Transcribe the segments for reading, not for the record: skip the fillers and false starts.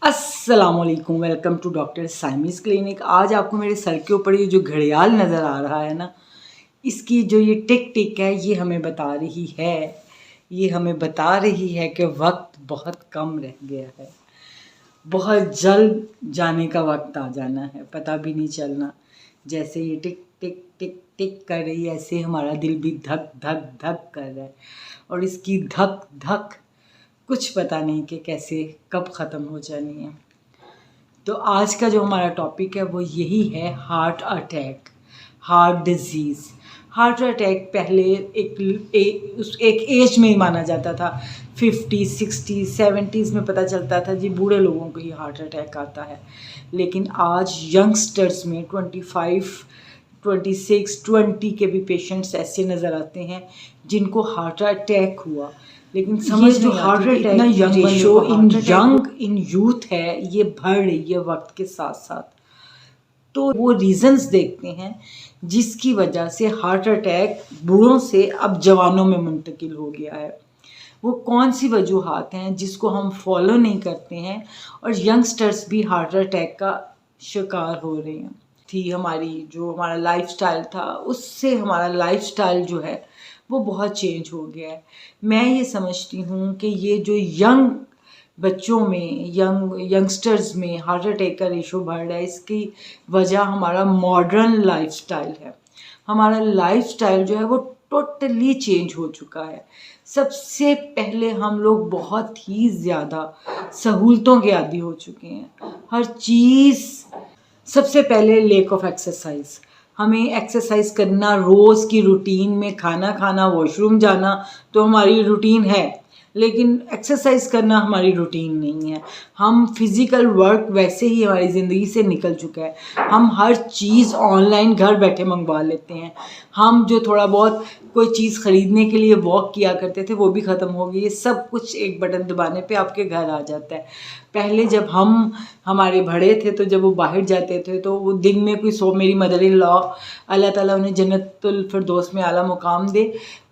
अस्सलाम वालेकुम, welcome to doctor साइमिस clinic. आज आपको मेरे सर के ऊपर ये जो घड़ियाल नज़र आ रहा है ना, इसकी जो ये टिक टिक है ये हमें बता रही है कि वक्त बहुत कम रह गया है, बहुत जल्द जाने का वक्त आ जाना है, पता भी नहीं चलना। जैसे ये टिक टिक टिक टिक कर रही है, ऐसे हमारा दिल भी धक धक धक कर रहा है और इसकी धक धक कुछ पता नहीं कि कैसे कब ख़त्म हो जानी है। तो आज का जो हमारा टॉपिक है वो यही है, heart attack, heart disease. Heart attack पहले एक एज में ही माना जाता था, 50, 60, 70s में पता चलता था जी बूढ़े लोगों को ही हार्ट अटैक आता है। लेकिन आज यंगस्टर्स में 25, 26, 20 के भी पेशेंट्स ऐसे नज़र आते हैं जिनको हार्ट अटैक हुआ। लेकिन समझ जो हार्ट अटैक इतना यंग रेशो इन यूथ है, ये बढ़ रही है वक्त के साथ साथ। तो वो रीज़न्स देखते हैं जिसकी वजह से हार्ट अटैक बूढ़ों से अब जवानों में मुंतकिल हो गया है। वो कौन सी वजूहात हैं जिसको हम फॉलो नहीं करते हैं और यंगस्टर्स भी हार्ट अटैक का शिकार हो रहे हैं। हमारा लाइफस्टाइल था, उससे हमारा लाइफस्टाइल जो है वो बहुत चेंज हो गया है। मैं ये समझती हूँ कि ये जो यंग बच्चों में, यंगस्टर्स में हार्ट अटैक का रेशो बढ़ रहा है, इसकी वजह हमारा मॉडर्न लाइफस्टाइल है। हमारा लाइफस्टाइल जो है वो टोटली चेंज हो चुका है। सबसे पहले हम लोग बहुत ही ज़्यादा सहूलतों के आदी हो चुके हैं। हर चीज़, सबसे पहले लेक ऑफ एक्सरसाइज। हमें एक्सरसाइज करना रोज़ की रूटीन में, खाना खाना, वॉशरूम जाना तो हमारी रूटीन है, लेकिन एक्सरसाइज करना हमारी रूटीन नहीं है। हम फिज़िकल वर्क वैसे ही हमारी ज़िंदगी से निकल चुका है। हम हर चीज़ ऑनलाइन घर बैठे मंगवा लेते हैं। हम जो थोड़ा बहुत कोई चीज़ ख़रीदने के लिए वॉक किया करते थे वो भी ख़त्म हो गई। ये सब कुछ एक बटन दबाने पे आपके घर आ जाता है। पहले जब हमारे बड़े थे तो जब वो बाहर जाते थे तो वो दिन में कोई मेरी मदर इन लॉ, अल्लाह ताला उन्हें जन्नतुल फिरदौस में आला मुकाम दे,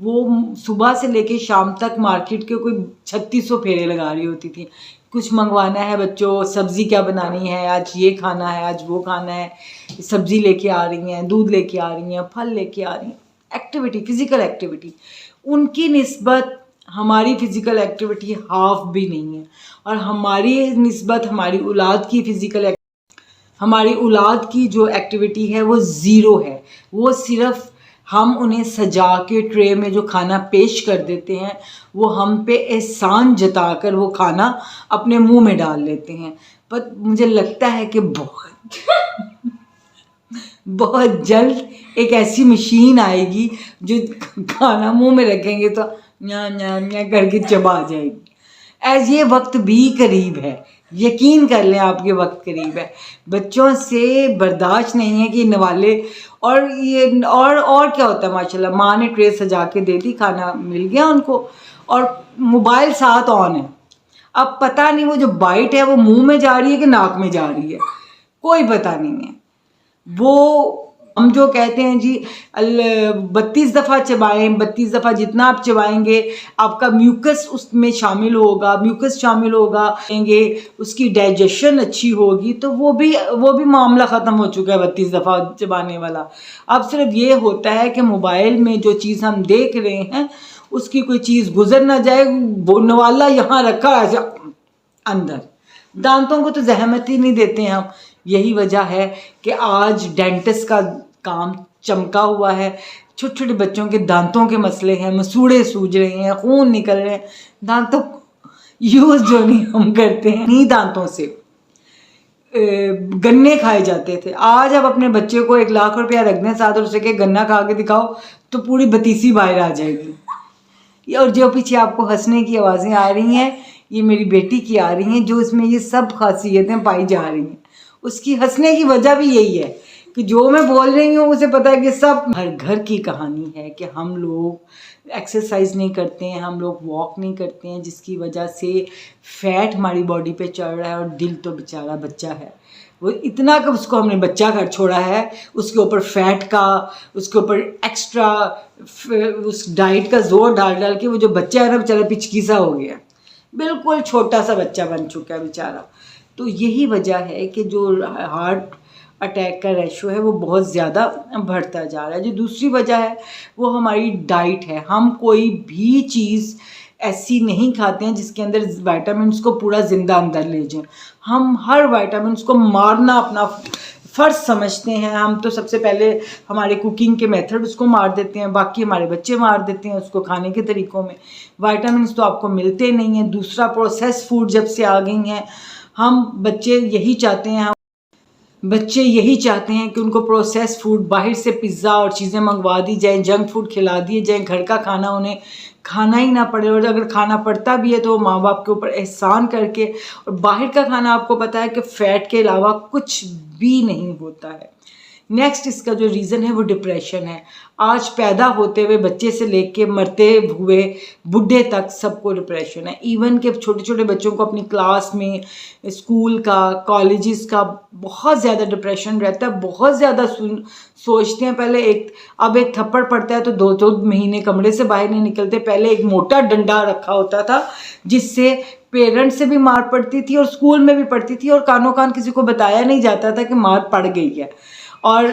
वो सुबह से लेके शाम तक मार्केट के कोई 3600 फेरे लगा रही होती थी। कुछ मंगवाना है बच्चों, सब्ज़ी क्या बनानी है, आज ये खाना है, आज वो खाना है, सब्ज़ी लेके आ रही हैं, दूध लेके आ रही हैं, फल लेके आ रही हैं। एक्टिविटी, फ़िज़िकल एक्टिविटी, उनकी निस्बत हमारी फ़िज़िकल एक्टिविटी हाफ भी नहीं है। और हमारी निस्बत हमारी औलाद की जो एक्टिविटी है वो ज़ीरो है। वो सिर्फ़ हम उन्हें सजा के ट्रे में जो खाना पेश कर देते हैं वो हम पे एहसान जताकर वो खाना अपने मुंह में डाल लेते हैं। पर मुझे लगता है कि बहुत जल्द एक ऐसी मशीन आएगी जो खाना मुंह में रखेंगे तो न्या न्या न्या करके चबा जाएगी। ये वक्त भी करीब है, यकीन कर लें आप, ये वक्त करीब है। बच्चों से बर्दाश्त नहीं है कि नवाले और ये और क्या होता है, माशाल्लाह माँ ने ट्रे सजा के दे दी, खाना मिल गया उनको और मोबाइल साथ ऑन है। अब पता नहीं वो जो बाइट है वो मुंह में जा रही है कि नाक में जा रही है, कोई पता नहीं है। वो हम जो कहते हैं जी 32 दफ़ा चबाएं, 32 दफ़ा जितना आप चबाएंगे आपका म्यूकस उसमें शामिल होगा, उसकी डाइजेशन अच्छी होगी, तो वो भी मामला ख़त्म हो चुका है 32 दफ़ा चबाने वाला। अब सिर्फ ये होता है कि मोबाइल में जो चीज़ हम देख रहे हैं उसकी कोई चीज़ गुजर ना जाए, वो नवाला यहाँ रखा है अंदर। दांतों को तो जहमत ही नहीं देते हैं हम। यही वजह है कि आज डेंटिस्ट का काम चमका हुआ है। छोटे छोटे बच्चों के दांतों के मसले हैं, मसूड़े सूज रहे हैं, खून निकल रहे हैं, दांतों को यूज़ जो नहीं हम करते हैं, नहीं दांतों से गन्ने खाए जाते थे। आज आप अपने बच्चे को 1 लाख रुपया रख दें साथ और उसे के गन्ना खा के दिखाओ तो पूरी बतीसी बाहर आ जाएगी। और जो पीछे आपको हंसने की आवाज़ें आ रही हैं ये मेरी बेटी की आ रही हैं, जो इसमें ये सब खासियतें पाई जा रही हैं। उसकी हंसने की वजह भी यही है कि जो मैं बोल रही हूँ उसे पता है कि सब हर घर की कहानी है कि हम लोग एक्सरसाइज नहीं करते हैं, हम लोग वॉक नहीं करते हैं, जिसकी वजह से फैट हमारी बॉडी पे चढ़ रहा है। और दिल तो बेचारा बच्चा है, वो इतना कि उसको हमने बच्चा कर छोड़ा है, उसके ऊपर फैट का, उसके ऊपर एक्स्ट्रा उस डाइट का जोर डाल डाल के वो जो बच्चा है ना बेचारा पिचकी सा हो गया, बिल्कुल छोटा सा बच्चा बन चुका है बेचारा। تو یہی وجہ ہے کہ جو ہارٹ اٹیک کا ریشو ہے وہ بہت زیادہ بڑھتا جا رہا ہے. جو دوسری وجہ ہے وہ ہماری ڈائٹ ہے. ہم کوئی بھی چیز ایسی نہیں کھاتے ہیں جس کے اندر وائٹامنس کو پورا زندہ اندر لے جائیں. ہم ہر وائٹامنس کو مارنا اپنا فرض سمجھتے ہیں. ہم تو سب سے پہلے ہمارے کوکنگ کے میتھڈ اس کو مار دیتے ہیں, باقی ہمارے بچے مار دیتے ہیں اس کو کھانے کے طریقوں میں. وائٹامنس تو آپ کو ملتے نہیں ہیں. دوسرا, پروسیس فوڈ جب سے آ گئی ہیں, ہم بچے یہی چاہتے ہیں کہ ان کو پروسیس فوڈ, باہر سے پیزا اور چیزیں منگوا دی جائیں, جنک فوڈ کھلا دیے جائیں, گھر کا کھانا انہیں کھانا ہی نہ پڑے, اور اگر کھانا پڑتا بھی ہے تو ماں باپ کے اوپر احسان کر کے. اور باہر کا کھانا آپ کو پتہ ہے کہ فیٹ کے علاوہ کچھ بھی نہیں ہوتا ہے. نیکسٹ اس کا جو ریزن ہے وہ ڈپریشن ہے. آج پیدا ہوتے ہوئے بچے سے لے کے مرتے ہوئے بڈھے تک سب کو ڈپریشن ہے. ایون کہ چھوٹے چھوٹے بچوں کو اپنی کلاس میں, اسکول کا, کالجز کا بہت زیادہ ڈپریشن رہتا ہے. بہت زیادہ سوچتے ہیں. پہلے اب ایک تھپڑ پڑتا ہے تو 2 مہینے کمرے سے باہر نہیں نکلتے. پہلے ایک موٹا ڈنڈا رکھا ہوتا تھا جس سے پیرنٹ سے بھی مار پڑتی تھی اور اسکول میں بھی پڑتی تھی, اور کانوں کان کسی کو بتایا نہیں جاتا تھا کہ مار پڑ گئی ہے. اور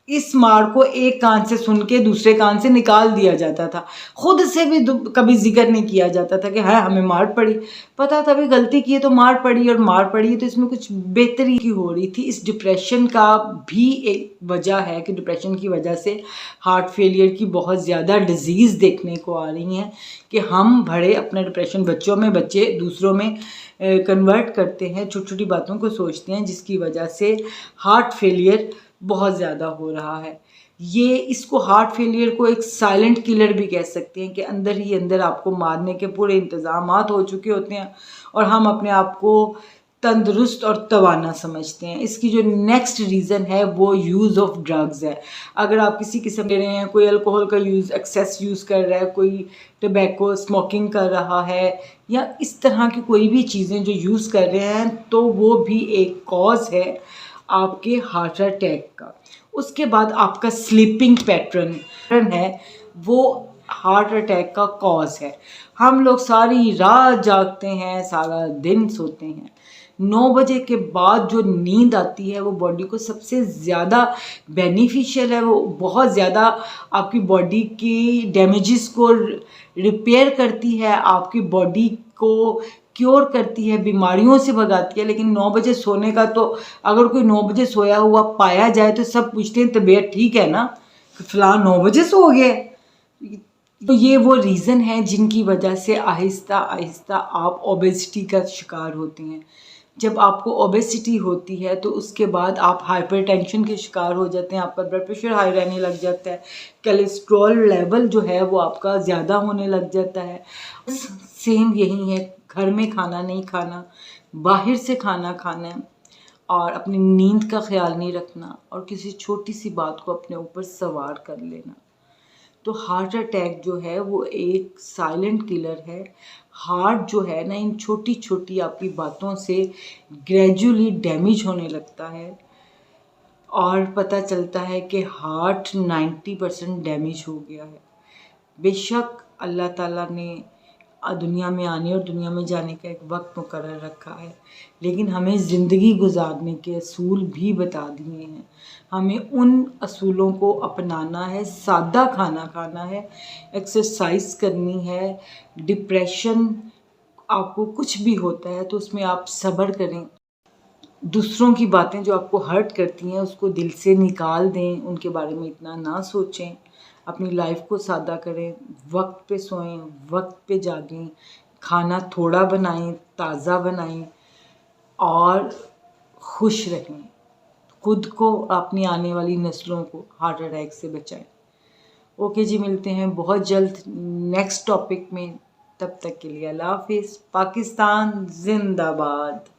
اس مار کو ایک کان سے سن کے دوسرے کان سے نکال دیا جاتا تھا. خود سے بھی کبھی ذکر نہیں کیا جاتا تھا کہ ہاں ہمیں مار پڑی. پتہ تھا بھی غلطی کی ہے تو مار پڑی, اور مار پڑی تو اس میں کچھ بہتری کی ہو رہی تھی. اس ڈپریشن کا بھی ایک وجہ ہے کہ ڈپریشن کی وجہ سے ہارٹ فیلئر کی بہت زیادہ ڈیزیز دیکھنے کو آ رہی ہیں, کہ ہم بڑے اپنا ڈپریشن بچوں میں, بچے دوسروں میں کنورٹ کرتے ہیں, چھوٹی چھوٹی باتوں کو سوچتے ہیں, جس کی وجہ سے ہارٹ فیلئر بہت زیادہ ہو رہا ہے. اس کو ہارٹ فیلئر کو ایک سائلنٹ کلر بھی کہہ سکتے ہیں, کہ اندر ہی اندر آپ کو مارنے کے پورے انتظامات ہو چکے ہوتے ہیں, اور ہم اپنے آپ کو تندرست اور توانا سمجھتے ہیں. اس کی جو نیکسٹ ریزن ہے وہ یوز آف ڈرگز ہے. اگر آپ کسی قسم لے رہے ہیں, کوئی الکوہل کا ایکسیس یوز کر رہا ہے, کوئی ٹبیکو اسموکنگ کر رہا ہے, یا اس طرح کی کوئی بھی چیزیں جو یوز کر رہے ہیں, تو وہ بھی ایک کاز ہے آپ کے ہارٹ اٹیک کا. اس کے بعد آپ کا سلیپنگ پیٹرن ہے, وہ ہارٹ اٹیک کا کاز ہے. ہم لوگ ساری رات جاگتے ہیں, سارا دن سوتے ہیں. 9 بجے کے بعد جو نیند آتی ہے وہ باڈی کو سب سے زیادہ بینیفیشیل ہے. وہ بہت زیادہ آپ کی باڈی کی ڈیمیجز کو ریپیئر کرتی ہے, آپ کی باڈی کو کیور کرتی ہے, بیماریوں سے بھگاتی ہے. لیکن 9 بجے سونے کا تو اگر کوئی 9 بجے سویا ہوا پایا جائے تو سب پوچھتے ہیں طبیعت ٹھیک ہے نا, فلاں 9 بجے سو گئے. تو یہ وہ ریزن ہیں جن کی وجہ سے آہستہ آہستہ آپ اوبیسٹی کا شکار ہوتے ہیں. جب آپ کو اوبیسٹی ہوتی ہے تو اس کے بعد آپ ہائپر ٹینشن کے شکار ہو جاتے ہیں, آپ کا بلڈ پریشر ہائی رہنے لگ جاتا ہے, کولیسٹرول لیول جو ہے وہ آپ کا زیادہ ہونے لگ جاتا ہے. سیم یہی ہے, گھر میں کھانا نہیں کھانا, باہر سے کھانا کھانا, اور اپنی نیند کا خیال نہیں رکھنا, اور کسی چھوٹی سی بات کو اپنے اوپر سوار کر لینا. تو ہارٹ اٹیک جو ہے وہ ایک سائلنٹ کلر ہے. ہارٹ جو ہے نا, ان چھوٹی چھوٹی آپ کی باتوں سے گریجولی ڈیمیج ہونے لگتا ہے, اور پتہ چلتا ہے کہ ہارٹ 90% ڈیمیج ہو گیا ہے. بے شک اللہ تعالیٰ نے دنیا میں آنے اور دنیا میں جانے کا ایک وقت مقرر رکھا ہے, لیکن ہمیں زندگی گزارنے کے اصول بھی بتا دیے ہیں. ہمیں ان اصولوں کو اپنانا ہے, سادہ کھانا کھانا ہے, ایکسرسائز کرنی ہے. ڈپریشن آپ کو کچھ بھی ہوتا ہے تو اس میں آپ صبر کریں. دوسروں کی باتیں جو آپ کو ہرٹ کرتی ہیں اس کو دل سے نکال دیں, ان کے بارے میں اتنا نہ سوچیں. اپنی لائف کو سادہ کریں, وقت پہ سوئیں, وقت پہ جاگیں, کھانا تھوڑا بنائیں, تازہ بنائیں, اور خوش رہیں. خود کو, اپنی آنے والی نسلوں کو ہارٹ اٹیک سے بچائیں. اوکے جی, ملتے ہیں بہت جلد نیکسٹ ٹاپک میں. تب تک کے لیے اللہ حافظ. پاکستان زندہ باد.